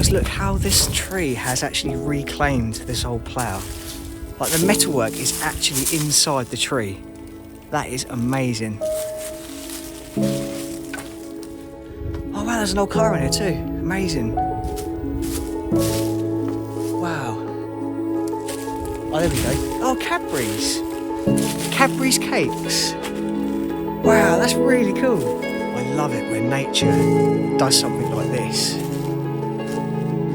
guys, look how this tree has actually reclaimed this old plough. Like the metalwork is actually inside the tree. That is amazing. Oh wow, there's an old car in here too. Amazing. Wow. Oh, there we go. Oh, Cadbury's. Cadbury's cakes. Wow, that's really cool. I love it when nature does something like this.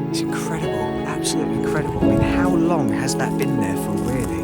It's incredible, absolutely incredible. I mean, how long has that been there for, really?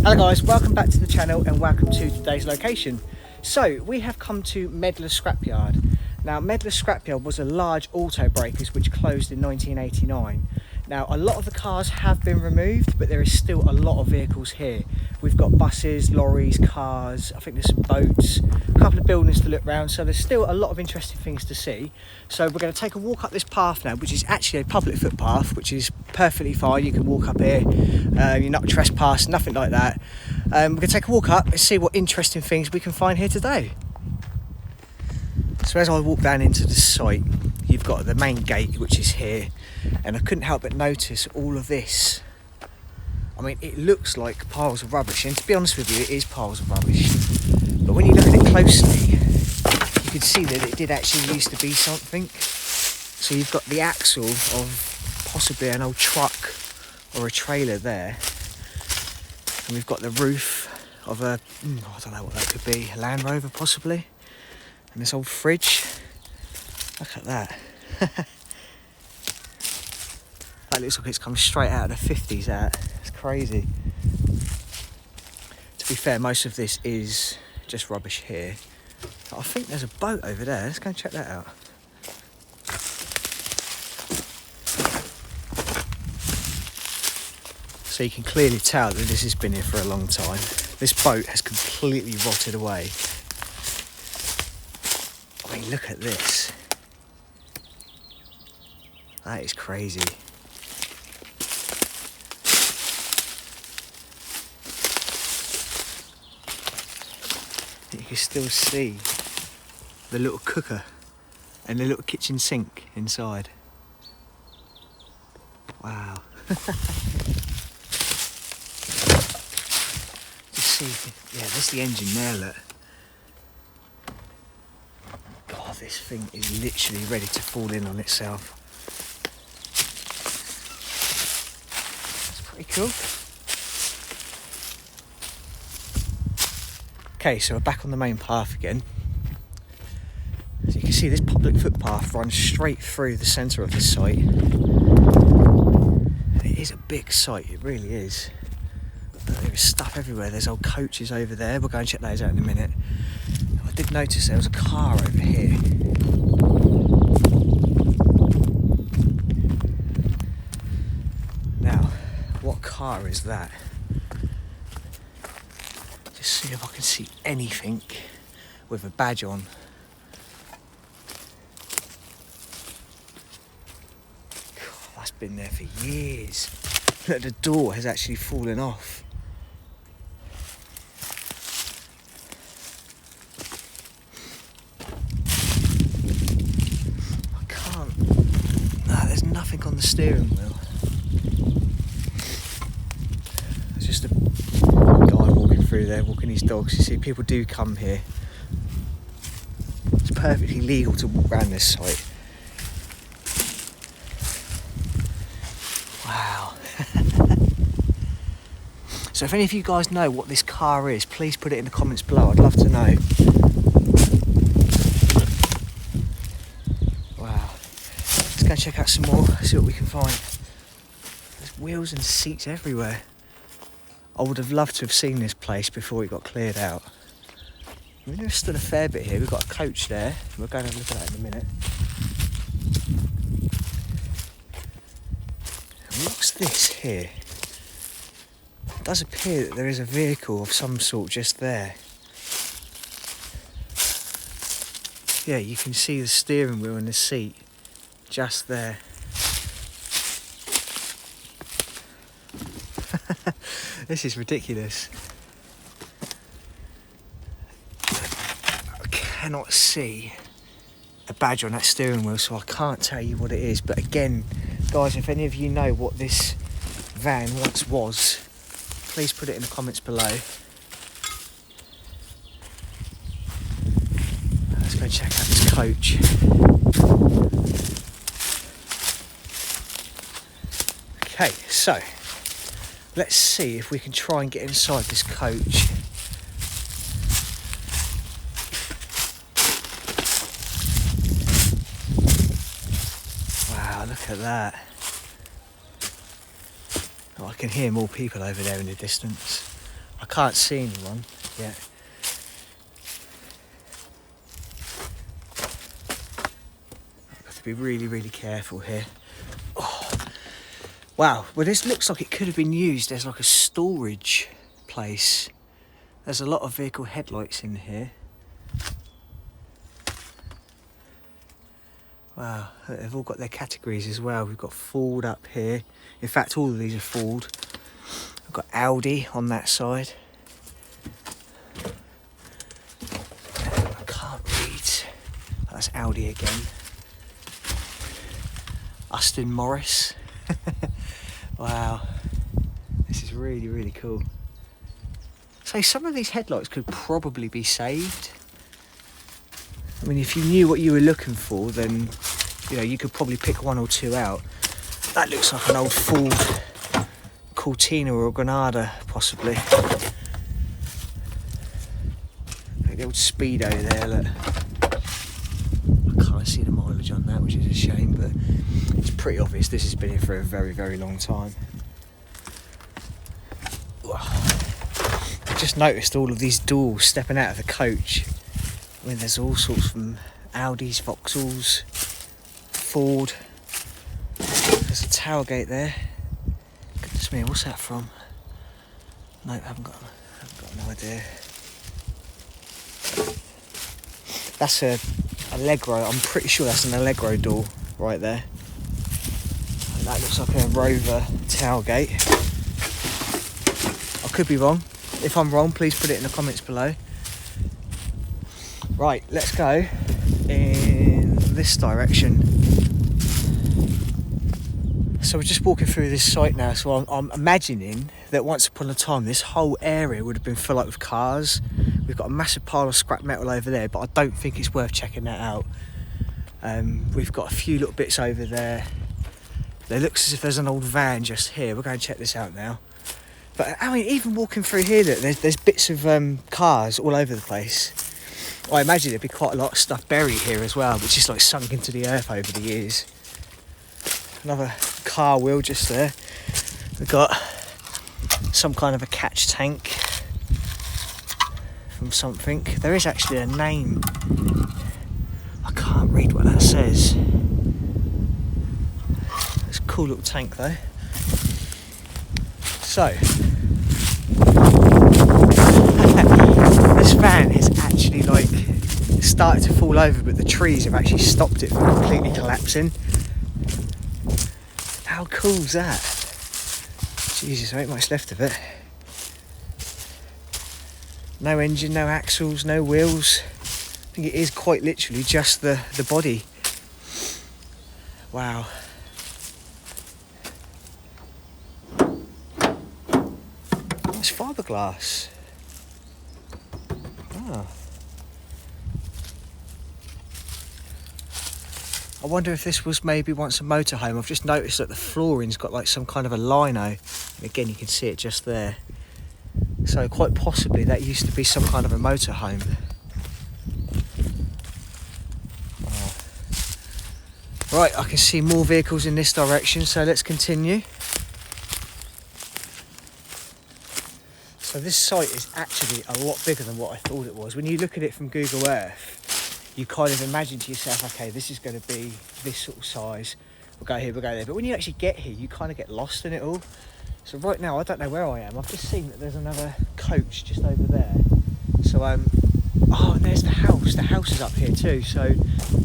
Hello guys, welcome back to the channel and welcome to today's location. So we have come to Medlar Scrapyard. Now Medlar Scrapyard was a large auto breakers which closed in 1989. Now a lot of the cars have been removed, but there is still a lot of vehicles here. We've got buses, lorries, cars, I think there's some boats, a couple of buildings to look around, so there's still a lot of interesting things to see. So we're going to take a walk up this path now, which is actually a public footpath, which is perfectly fine. You can walk up here, you're not trespassed, nothing like that. We're going to take a walk up and see what interesting things we can find here today. So as I walk down into the site, you've got the main gate, which is here, and I couldn't help but notice all of this. I mean, it looks like piles of rubbish, and to be honest with you, it is piles of rubbish. But when you look at it closely, you can see that it did actually used to be something. So you've got the axle of possibly an old truck or a trailer there. And we've got the roof of a, I don't know what that could be, a Land Rover possibly. And this old fridge, look at that. That looks like it's come straight out of the 50s, that. It's crazy. To be fair, most of this is just rubbish here. But I think there's a boat over there. Let's go and check that out. So you can clearly tell that this has been here for a long time. This boat has completely rotted away. I mean, look at this. That is crazy. You can still see the little cooker and the little kitchen sink inside. Wow. Just see, yeah, there's the engine there, look. God, this thing is literally ready to fall in on itself. That's pretty cool. Okay, so we're back on the main path again. So you can see this public footpath runs straight through the centre of this site. And it is a big site, it really is. But there is stuff everywhere. There's old coaches over there. We'll go and check those out in a minute. I did notice there was a car over here. Now, what car is that? See if I can see anything with a badge on. God, that's been there for years. Look, the door has actually fallen off. I can't. No, there's nothing on the steering wheel. There's just a guy walking through there, walking his dogs. You see, people do come here. It's perfectly legal to walk around this site. Wow. So if any of you guys know what this car is, please put it in the comments below. I'd love to know. Wow. Let's go and check out some more, see what we can find. There's wheels and seats everywhere. I would have loved to have seen this place before it got cleared out. I mean, there's still a fair bit here. We've got a coach there. We're going to have a look at that in a minute. And what's this here? It does appear that there is a vehicle of some sort just there. Yeah, you can see the steering wheel and the seat just there. This is ridiculous. I cannot see a badge on that steering wheel, so I can't tell you what it is. But again, guys, if any of you know what this van once was, please put it in the comments below. Let's go check out this coach. Okay, so let's see if we can try and get inside this coach. Wow, look at that. Oh, I can hear more people over there in the distance. I can't see anyone yet. I have to be really, really careful here. Oh. Wow, well this looks like it could have been used as like a storage place. There's a lot of vehicle headlights in here. Wow, they've all got their categories as well. We've got Ford up here. In fact, all of these are Ford. We've got Audi on that side. I can't read. That's Audi again. Aston Morris. Wow, this is really, really cool. So some of these headlights could probably be saved. I mean, if you knew what you were looking for, then, you know, you could probably pick one or two out. That looks like an old Ford Cortina or a Granada, possibly. Like the old Speedo there, look. I can't see the mileage on that, which is a shame, but it's pretty obvious this has been here for a very, very long time. I just noticed all of these doors stepping out of the coach. I mean, there's all sorts from Audis, Vauxhalls, Ford. There's a tailgate there. Goodness me, what's that from? No, I haven't got no idea. That's a Allegro. I'm pretty sure that's an Allegro door right there. And that looks like a Rover tailgate. I could be wrong. If I'm wrong, please put it in the comments below. Right, let's go in this direction. So we're just walking through this site now, so I'm imagining that once upon a time this whole area would have been full up with cars. We've got a massive pile of scrap metal over there, but I don't think it's worth checking that out. We've got a few little bits over there. It looks as if there's an old van just here. We're going to check this out now. But I mean, even walking through here, there's bits of cars all over the place. I imagine there'd be quite a lot of stuff buried here as well, which is like sunk into the earth over the years. Another car wheel just there. We've got some kind of a catch tank from something. There is actually a name. I can't read what that says. It's a cool little tank though. So, this van is actually like started to fall over, but the trees have actually stopped it from completely collapsing. How cool is that? Jesus, there ain't much left of it. No engine, no axles, no wheels. I think it is quite literally just the body. Wow. It's fiberglass. Ah. I wonder if this was maybe once a motorhome. I've just noticed that the flooring's got like some kind of a lino. And again, you can see it just there. So quite possibly that used to be some kind of a motorhome. Right, I can see more vehicles in this direction, so let's continue. So this site is actually a lot bigger than what I thought it was. When you look at it from Google Earth, you kind of imagine to yourself, okay, this is going to be this sort of size. We'll go here, we'll go there. But when you actually get here, you kind of get lost in it all. So right now, I don't know where I am. I've just seen that there's another coach just over there. So, oh, and there's the house. The house is up here too. So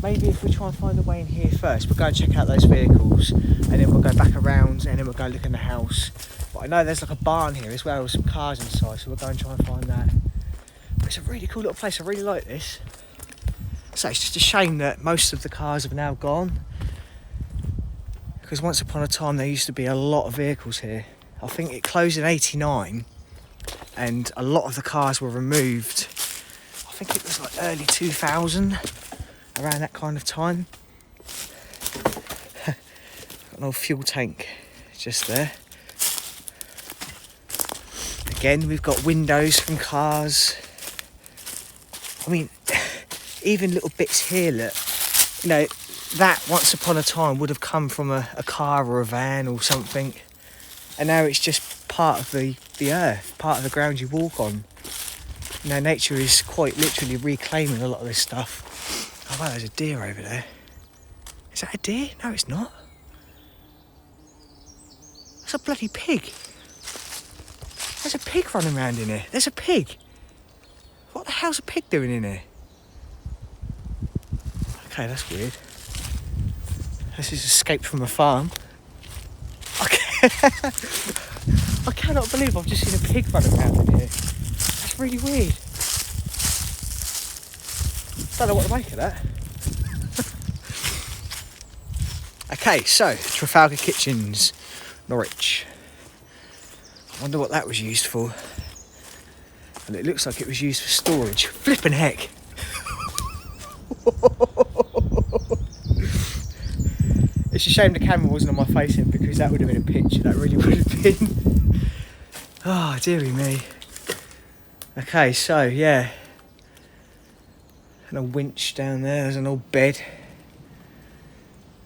maybe if we try and find a way in here first, we'll go and check out those vehicles, and then we'll go back around, and then we'll go look in the house. But I know there's like a barn here as well with some cars inside, so we'll go and try and find that. But it's a really cool little place. I really like this. So it's just a shame that most of the cars have now gone, because once upon a time there used to be a lot of vehicles here. I think it closed in '89, and a lot of the cars were removed. I think it was like early 2000, around that kind of time. Got an old fuel tank just there. Again, we've got windows from cars. I mean, even little bits here, look, you know, that once upon a time would have come from a car or a van or something. And now it's just part of the earth, part of the ground you walk on. You know, nature is quite literally reclaiming a lot of this stuff. Oh wow, there's a deer over there. Is that a deer? No, it's not. That's a bloody pig. There's a pig running around in here. There's a pig. What the hell's a pig doing in here? Okay, that's weird. This is escaped from a farm. I cannot believe I've just seen a pig running around in here. That's really weird. Don't know what to make of that. Okay, so Trafalgar Kitchens, Norwich. I wonder what that was used for. And it looks like it was used for storage. Flippin' heck. It's a shame the camera wasn't on my face then, because that would have been a picture. That really would have been. Oh, dearie me. Okay, so yeah. And a winch down there. There's an old bed.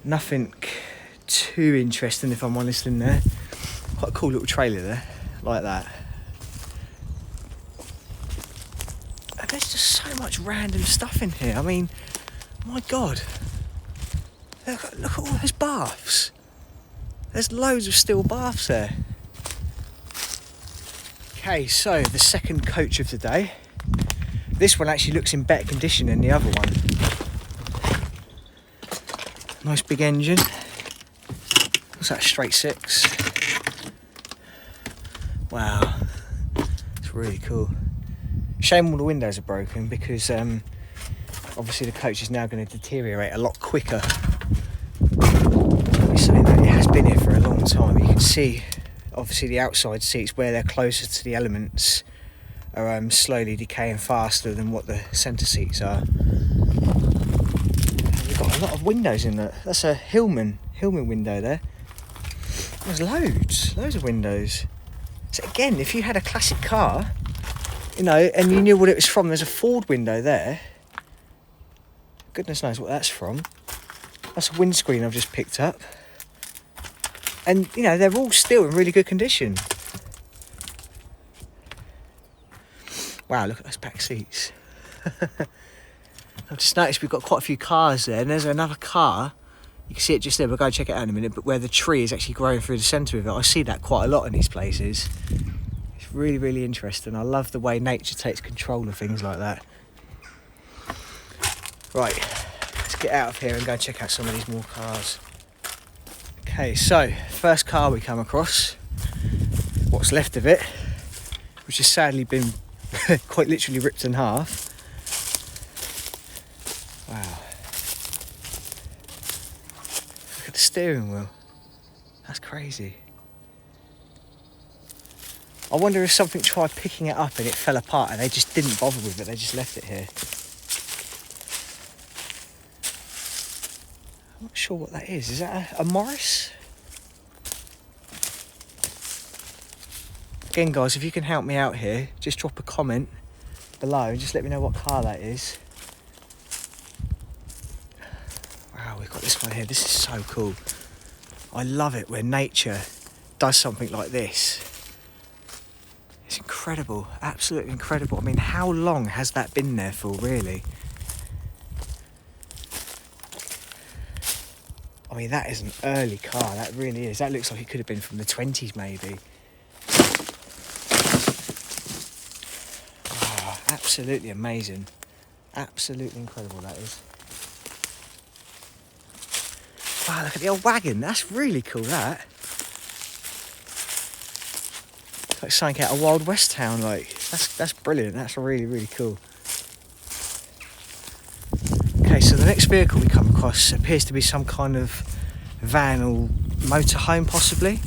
Nothing too interesting, if I'm honest, in there. Quite a cool little trailer there, like that. And there's just so much random stuff in here. I mean, my God. Look at all those baths. There's loads of steel baths there. Okay, so the second coach of the day. This one actually looks in better condition than the other one. Nice big engine. What's that, straight six? Wow, it's really cool. Shame all the windows are broken, because obviously the coach is now going to deteriorate a lot quicker. I'll be saying that it has been here for a long time. You can see, obviously, the outside seats, where they're closer to the elements, are slowly decaying faster than what the centre seats are. We've got a lot of windows in there. That's a Hillman window there. There's loads of windows. So again, if you had a classic car, you know, and you knew what it was from, there's a Ford window there. Goodness knows what that's from. That's a windscreen I've just picked up. And, you know, they're all still in really good condition. Wow, look at those back seats. I've just noticed we've got quite a few cars there, and there's another car. You can see it just there. We'll go check it out in a minute, but where the tree is actually growing through the centre of it. I see that quite a lot in these places. It's really, really interesting. I love the way nature takes control of things like that. Right, let's get out of here and go check out some of these more cars. Okay, so first car we come across, what's left of it, which has sadly been quite literally ripped in half. Wow. Look at the steering wheel. That's crazy. I wonder if something tried picking it up and it fell apart and they just didn't bother with it, they just left it here. Not sure what that is. Is that a Morris? Again, guys, if you can help me out here, just drop a comment below and just let me know what car that is. Wow, we've got this one here. This is so cool. I love it when nature does something like this. It's incredible, absolutely incredible. I mean, how long has that been there for, really? I mean, that is an early car, that really is. That looks like it could have been from the 20s, maybe. Oh, absolutely amazing. Absolutely incredible, that is. Wow, look at the old wagon. That's really cool, that. It's like something out of Wild West town, like. That's brilliant. That's really, really cool. Okay, so the next vehicle we come across appears to be some kind of van or motorhome, possibly.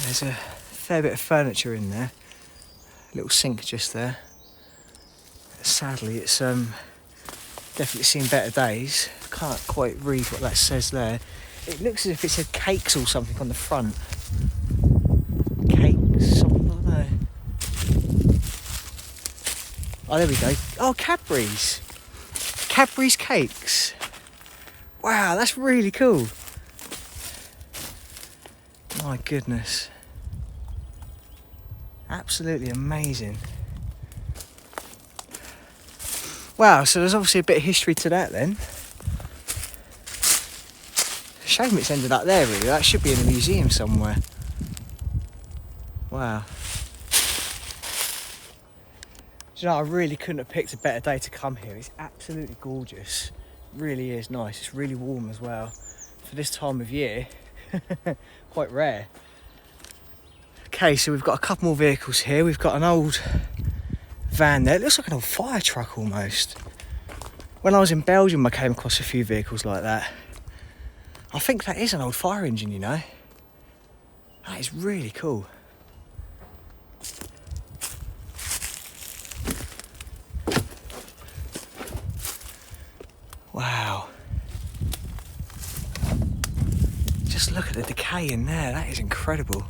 There's a fair bit of furniture in there. A little sink just there. Sadly, it's definitely seen better days. Can't quite read what that says there. It looks as if it said cakes or something on the front. Cakes, something like that. Oh, there we go. Oh, Cadbury's. Cadbury's cakes. Wow, that's really cool. My goodness. Absolutely amazing. Wow, so there's obviously a bit of history to that then. Shame it's ended up there, really. That should be in a museum somewhere. Wow. Do you know, I really couldn't have picked a better day to come here. It's absolutely gorgeous. It really is nice. It's really warm as well. For this time of year, quite rare. Okay, so we've got a couple more vehicles here. We've got an old van there. It looks like an old fire truck almost. When I was in Belgium, I came across a few vehicles like that. I think that is an old fire engine, you know. That is really cool. Wow. Just look at the decay in there. That is incredible.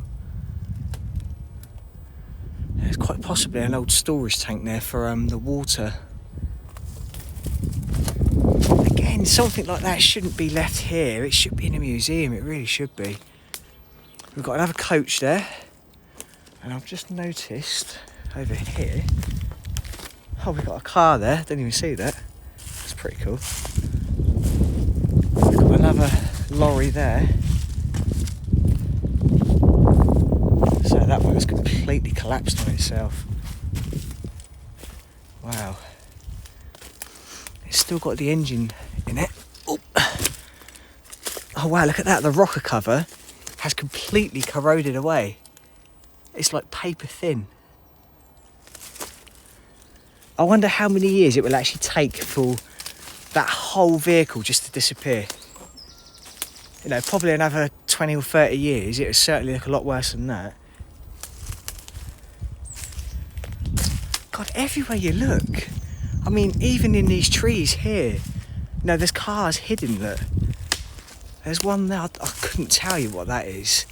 There's quite possibly an old storage tank there for the water. Again, something like that shouldn't be left here. It should be in a museum. It really should be. We've got another coach there. And I've just noticed over here. Oh, we've got a car there. Didn't even see that. That's pretty cool. We've got another lorry there. So that one has completely collapsed on itself. Wow. It's still got the engine in it. Oh wow, look at that. The rocker cover has completely corroded away. It's like paper thin. I wonder how many years it will actually take for that whole vehicle just to disappear. You know, probably another 20 or 30 years. It would certainly look a lot worse than that. God, everywhere you look. I mean, even in these trees here, you know, there's cars hidden. Look. There's one there, I couldn't tell you what that is.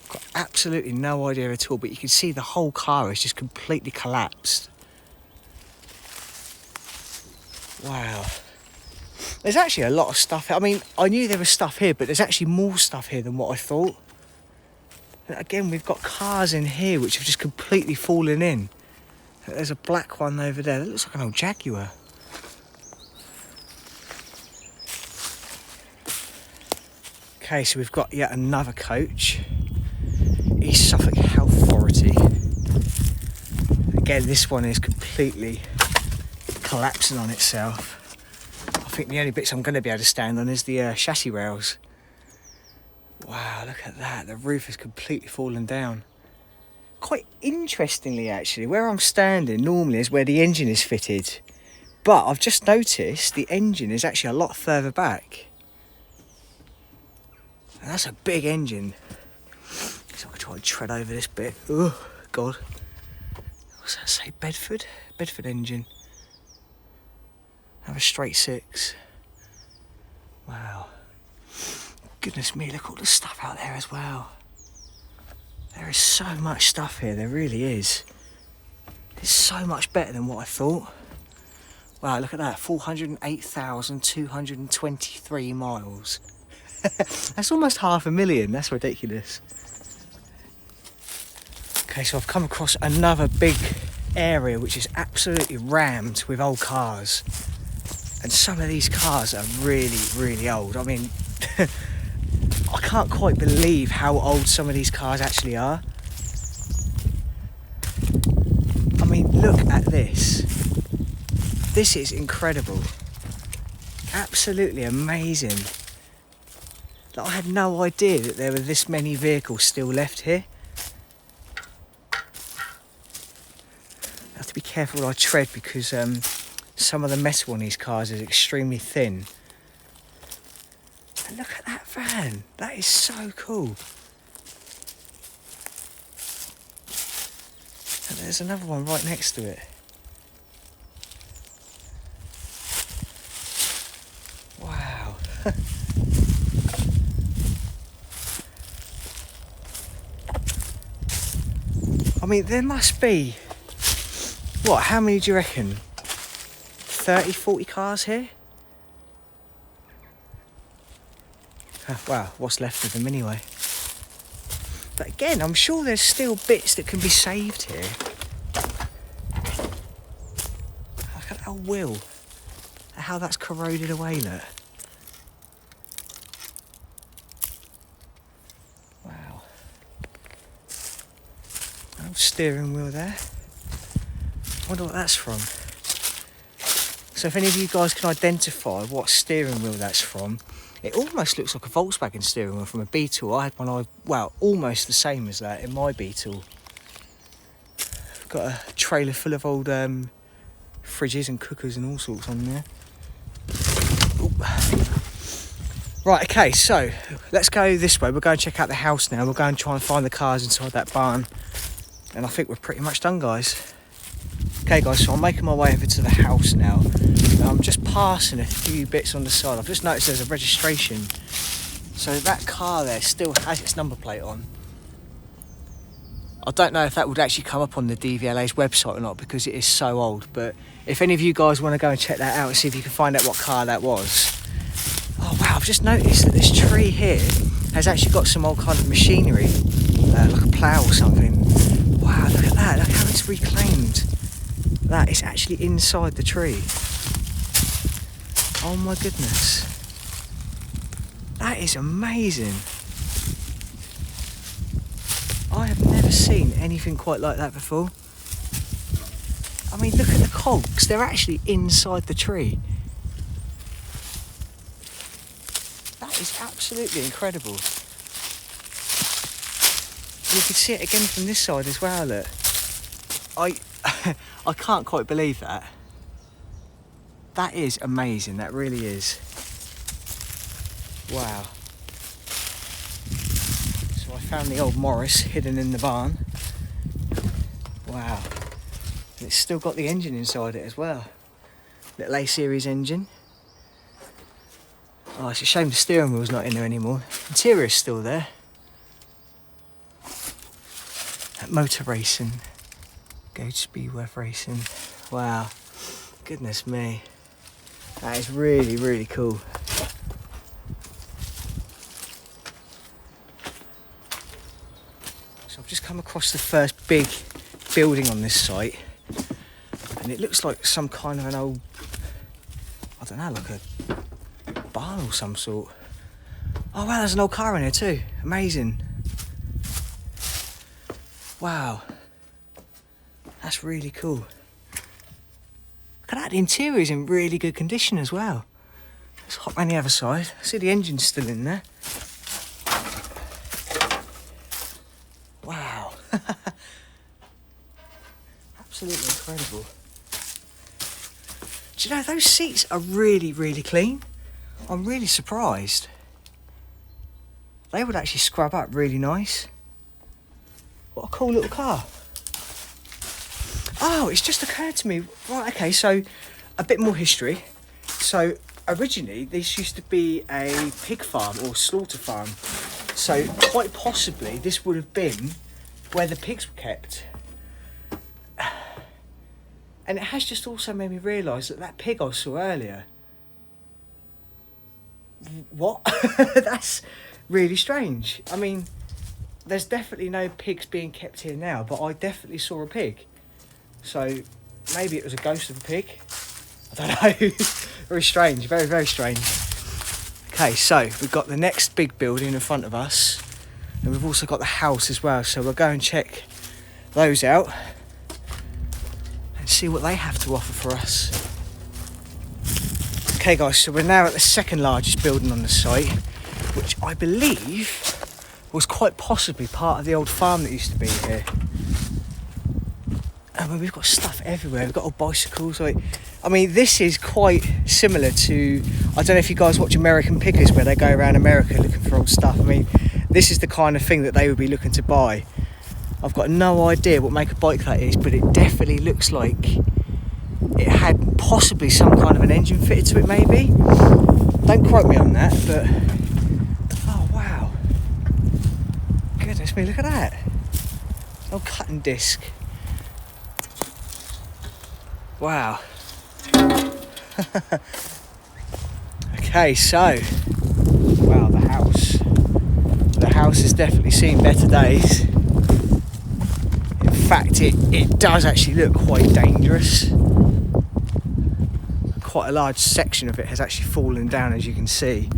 Got absolutely no idea at all, but you can see the whole car is just completely collapsed. Wow. There's actually a lot of stuff here. I mean, I knew there was stuff here, but there's actually more stuff here than what I thought. And again, we've got cars in here which have just completely fallen in. There's a black one over there. That looks like an old Jaguar. Okay, so we've got yet another coach. East Suffolk Health Authority. Again, this one is completely collapsing on itself. I think the only bits I'm going to be able to stand on is the chassis rails. Wow, look at that. The roof has completely fallen down. Quite interestingly, actually, where I'm standing normally is where the engine is fitted. But I've just noticed the engine is actually a lot further back. And that's a big engine. So I'll try and tread over this bit. Oh, God. What's that say? Bedford? Bedford engine. Have a straight 6. Wow. Goodness me, look at all the stuff out there as well. There is so much stuff here, there really is. It's so much better than what I thought. Wow, look at that, 408,223 miles. That's almost 500,000, that's ridiculous. Okay, so I've come across another big area which is absolutely rammed with old cars. And some of these cars are really, really old. I mean, I can't quite believe how old some of these cars actually are. I mean, look at this. This is incredible. Absolutely amazing. Like, I had no idea that there were this many vehicles still left here. I have to be careful when I tread because some of the metal on these cars is extremely thin. And look at that van. That is so cool. And there's another one right next to it. Wow. I mean, there must be, what, how many do you reckon? 30, 40 cars here? Wow, what's left of them anyway. But again, I'm sure there's still bits that can be saved here. Look at that wheel. How that's corroded away, look. Wow. Old steering wheel there. Wonder what that's from. So if any of you guys can identify what steering wheel that's from, it almost looks like a Volkswagen steering wheel from a Beetle. I had one, well, almost the same as that in my Beetle. Got a trailer full of old fridges and cookers and all sorts on there. Ooh. Right, okay, so let's go this way. We'll go and check out the house now. We'll go and try and find the cars inside that barn. And I think we're pretty much done, guys. Okay, guys, so I'm making my way over to the house now. I'm just passing a few bits on the side. I've just noticed there's a registration. So that car there still has its number plate on. I don't know if that would actually come up on the DVLA's website or not because it is so old. But if any of you guys want to go and check that out and see if you can find out what car that was. Oh, wow, I've just noticed that this tree here has actually got some old kind of machinery, like a plough or something. Wow, look at that. Look how it's reclaimed. That is actually inside the tree. Oh my goodness. That is amazing. I have never seen anything quite like that before. I mean, look at the cogs. They're actually inside the tree. That is absolutely incredible. You can see it again from this side as well, look. I can't quite believe that. That is amazing, that really is. Wow. So I found the old Morris hidden in the barn. Wow. And it's still got the engine inside it as well. Little A-series engine. Oh, it's a shame the steering wheel's not in there anymore. Interior's still there. That motor racing. Gauge speed worth racing. Wow. Goodness me. That is really, really cool. So I've just come across the first big building on this site. And it looks like some kind of an old, I don't know, like a barn or some sort. Oh wow, there's an old car in here too. Amazing. Wow. That's really cool. Look at that, the interior is in really good condition as well. Let's hop around the other side. See the engine's still in there. Wow. Absolutely incredible. Do you know, those seats are really, really clean. I'm really surprised. They would actually scrub up really nice. What a cool little car. Oh, it's just occurred to me. Right, okay, so a bit more history. So originally this used to be a pig farm or slaughter farm. So quite possibly this would have been where the pigs were kept. And it has just also made me realise that that pig I saw earlier, what? That's really strange. I mean, there's definitely no pigs being kept here now, but I definitely saw a pig. So maybe it was a ghost of a pig. I don't know. Very strange, very, very strange. Okay, so we've got the next big building in front of us, and we've also got the house as well. So we'll go and check those out and see what they have to offer for us. Okay guys, so we're now at the second largest building on the site, which I believe was quite possibly part of the old farm that used to be here. I mean, we've got stuff everywhere. We've got old bicycles. I mean, this is quite similar to, I don't know if you guys watch American Pickers, where they go around America looking for old stuff. I mean, this is the kind of thing that they would be looking to buy. I've got no idea what make a bike that is, but it definitely looks like it had possibly some kind of an engine fitted to it, maybe. Don't quote me on that, but oh wow, goodness me, look at that old cutting disc. Wow. Okay, so wow, the house has definitely seen better days. In fact, it does actually look quite dangerous. Quite a large section of it has actually fallen down, as you can see.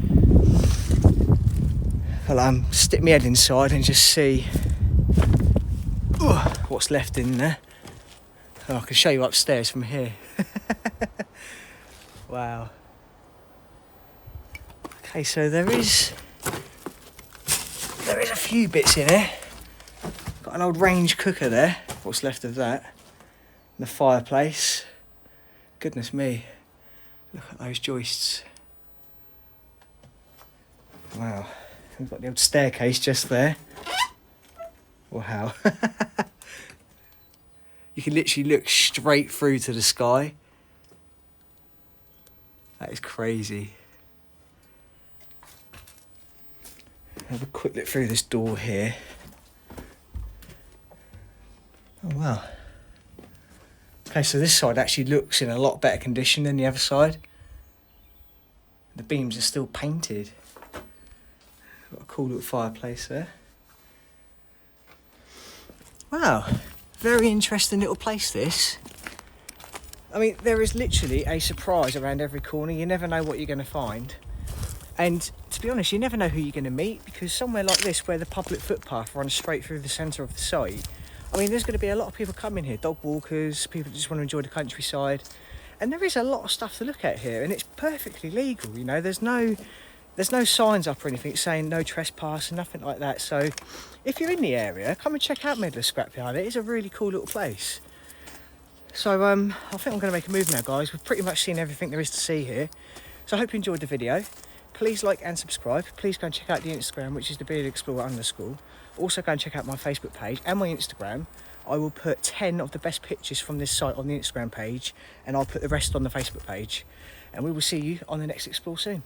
I'll stick my head inside and just see what's left in there. Oh, I can show you upstairs from here. Wow. Okay, so there is a few bits in here. Got an old range cooker there. What's left of that? And the fireplace. Goodness me. Look at those joists. Wow. We've got the old staircase just there. Wow. You can literally look straight through to the sky. That is crazy. Have a quick look through this door here. Oh wow. Okay, so this side actually looks in a lot better condition than the other side. The beams are still painted. Got a cool little fireplace there. Wow. Very interesting little place, this. I mean, there is literally a surprise around every corner. You never know what you're going to find. And to be honest, you never know who you're going to meet, because somewhere like this, where the public footpath runs straight through the centre of the site, I mean, there's going to be a lot of people coming here, dog walkers, people that just want to enjoy the countryside. And there is a lot of stuff to look at here, and it's perfectly legal, you know. There's no signs up or anything saying no trespass and nothing like that. So if you're in the area, come and check out Medlar Scrapyard. It is a really cool little place. So I think I'm going to make a move now, guys. We've pretty much seen everything there is to see here. So I hope you enjoyed the video. Please like and subscribe. Please go and check out the Instagram, which is TheBeardedExplorer_. Also go and check out my Facebook page and my Instagram. I will put 10 of the best pictures from this site on the Instagram page, and I'll put the rest on the Facebook page. And we will see you on the next Explore soon.